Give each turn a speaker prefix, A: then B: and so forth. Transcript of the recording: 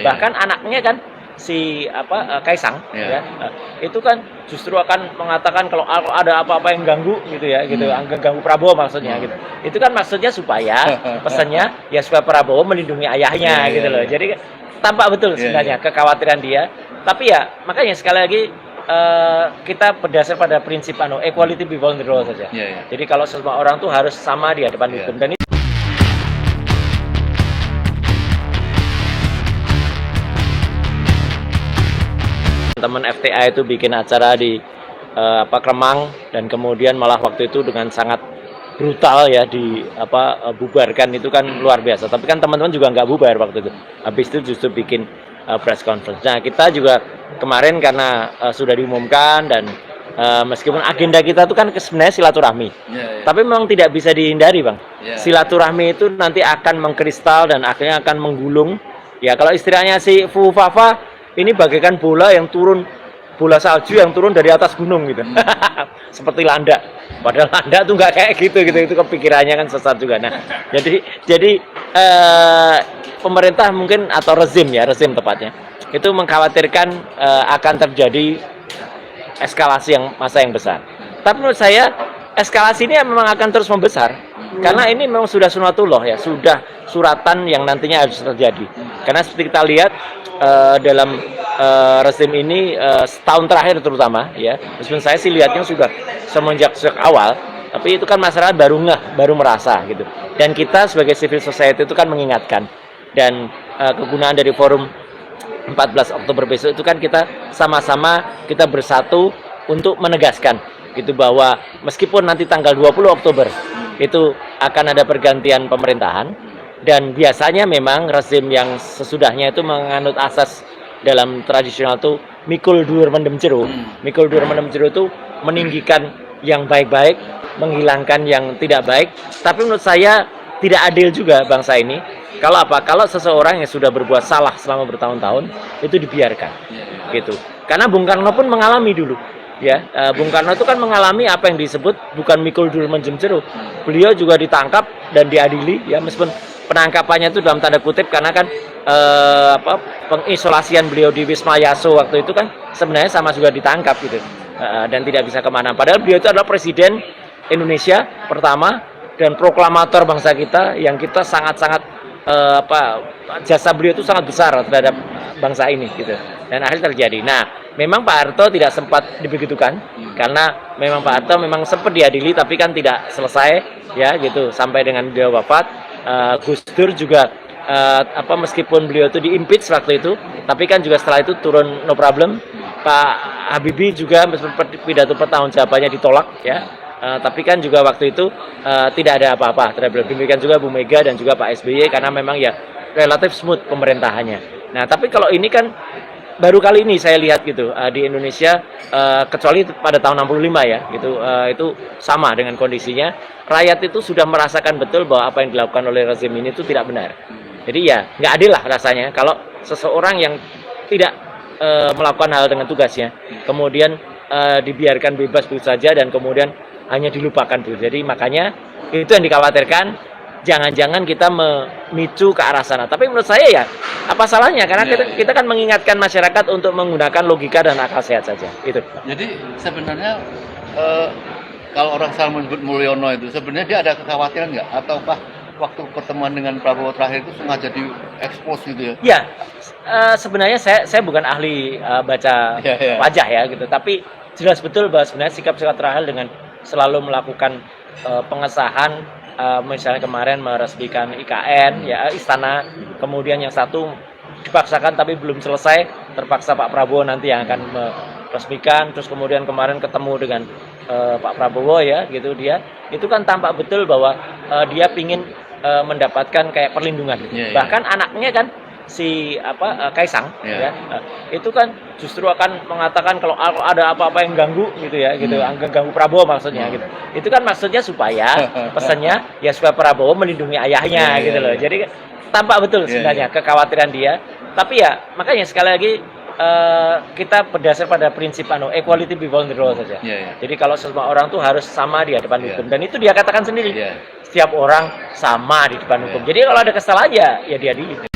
A: Bahkan anaknya kan Kaisang itu kan justru akan mengatakan kalau ada apa-apa yang ganggu gitu ya, gitu, ganggu Prabowo maksudnya gitu. Itu kan maksudnya supaya pesannya ya supaya Prabowo melindungi ayahnya gitu loh. Jadi tampak betul sebenarnya kekhawatiran dia. Tapi ya makanya sekali lagi kita berdasar pada prinsip equality before the law saja. Jadi kalau semua orang tuh harus sama di hadapan hukum. Dan teman FTA itu bikin acara di Kemang, dan kemudian malah waktu itu dengan sangat brutal ya bubarkan, itu kan luar biasa. Tapi kan teman-teman juga nggak bubar waktu itu. Habis itu justru bikin press conference. Nah, kita juga kemarin karena sudah diumumkan, dan meskipun agenda kita itu kan sebenarnya silaturahmi, tapi memang tidak bisa dihindari, Bang. Silaturahmi itu nanti akan mengkristal dan akhirnya akan menggulung. Ya, kalau istilahnya si Fu Fafa ini bagaikan bola salju yang turun dari atas gunung gitu. Seperti landak. Padahal landak tuh nggak kayak gitu. Itu kepikirannya kan sesat juga. Nah, jadi pemerintah mungkin atau rezim tepatnya itu mengkhawatirkan akan terjadi eskalasi masa yang besar. Tapi menurut saya eskalasi ini memang akan terus membesar karena ini memang sudah sunatullah ya, sudah suratan yang nantinya harus terjadi. Karena seperti kita lihat dalam rezim ini setahun terakhir terutama ya, meskipun saya sih lihatnya sudah semenjak awal, tapi itu kan masyarakat baru merasa gitu. Dan kita sebagai civil society itu kan mengingatkan, dan kegunaan dari forum 14 Oktober besok itu kan kita sama-sama kita bersatu untuk menegaskan gitu, bahwa meskipun nanti tanggal 20 Oktober itu akan ada pergantian pemerintahan, dan biasanya memang rezim yang sesudahnya itu menganut asas dalam tradisional itu mikul dur mendem jero. Mikul dur mendem jero itu meninggikan yang baik-baik, menghilangkan yang tidak baik. Tapi menurut saya tidak adil juga bangsa ini kalau seseorang yang sudah berbuat salah selama bertahun-tahun itu dibiarkan gitu. Karena Bung Karno pun mengalami dulu ya, Bung Karno itu kan mengalami apa yang disebut bukan mikul dur mendem jero. Beliau juga ditangkap dan diadili ya, meskipun penangkapannya itu dalam tanda kutip karena kan pengisolasian beliau di Wisma Yaso waktu itu kan sebenarnya sama juga ditangkap gitu, dan tidak bisa kemana. Padahal beliau itu adalah presiden Indonesia pertama dan proklamator bangsa kita, yang kita sangat-sangat jasa beliau itu sangat besar terhadap bangsa ini gitu. Dan akhirnya terjadi. Nah, memang Pak Harto tidak sempat dibegitukan karena memang Pak Harto memang sempat diadili tapi kan tidak selesai ya gitu sampai dengan dia wafat. Gus Dur juga meskipun beliau itu di-impeach waktu itu, tapi kan juga setelah itu turun no problem. Pak Habibie juga meskipun pidato pertanggungjawabannya ditolak ya, tapi kan juga waktu itu tidak ada apa-apa terhadap. Demikian juga Bu Mega dan juga Pak SBY karena memang ya relatif smooth pemerintahannya. Nah, tapi kalau ini kan baru kali ini saya lihat gitu di Indonesia, kecuali pada tahun 65 ya gitu, itu sama dengan kondisinya. Rakyat itu sudah merasakan betul bahwa apa yang dilakukan oleh rezim ini itu tidak benar. Jadi ya nggak adil lah rasanya kalau seseorang yang tidak melakukan hal dengan tugasnya kemudian dibiarkan bebas begitu saja dan kemudian hanya dilupakan begitu. Jadi makanya itu yang dikhawatirkan, jangan-jangan kita memicu ke arah sana. Tapi menurut saya ya apa salahnya, karena kita kan mengingatkan masyarakat untuk menggunakan logika dan akal sehat saja. Itu.
B: Jadi sebenarnya kalau orang selalu menyebut Mulyono itu sebenarnya dia ada kekhawatiran nggak, ataukah waktu pertemuan dengan Prabowo terakhir itu sengaja diekspos gitu ya?
A: Ya, sebenarnya saya bukan ahli baca wajah ya gitu, tapi jelas betul bahwa sebenarnya sikap-sikap terakhir dengan selalu melakukan pengesahan, misalnya kemarin meresmikan IKN ya Istana, kemudian yang satu dipaksakan tapi belum selesai, terpaksa Pak Prabowo nanti yang akan meresmikan, terus kemudian kemarin ketemu dengan Pak Prabowo ya gitu, dia itu kan tampak betul bahwa dia pingin mendapatkan kayak perlindungan. Bahkan anaknya kan Kaisang itu kan justru akan mengatakan kalau ada apa-apa yang ganggu gitu ya gitu, ganggu Prabowo maksudnya gitu. Itu kan maksudnya supaya pesannya ya supaya Prabowo melindungi ayahnya gitu loh. Jadi tampak betul sebenarnya kekhawatiran dia. Tapi ya makanya sekali lagi kita berdasar pada prinsip equality before the law saja. Jadi kalau semua orang tuh harus sama di hadapan hukum, dan itu dia katakan sendiri. Setiap orang sama di depan hukum. Jadi kalau ada kesalahan ya diadili.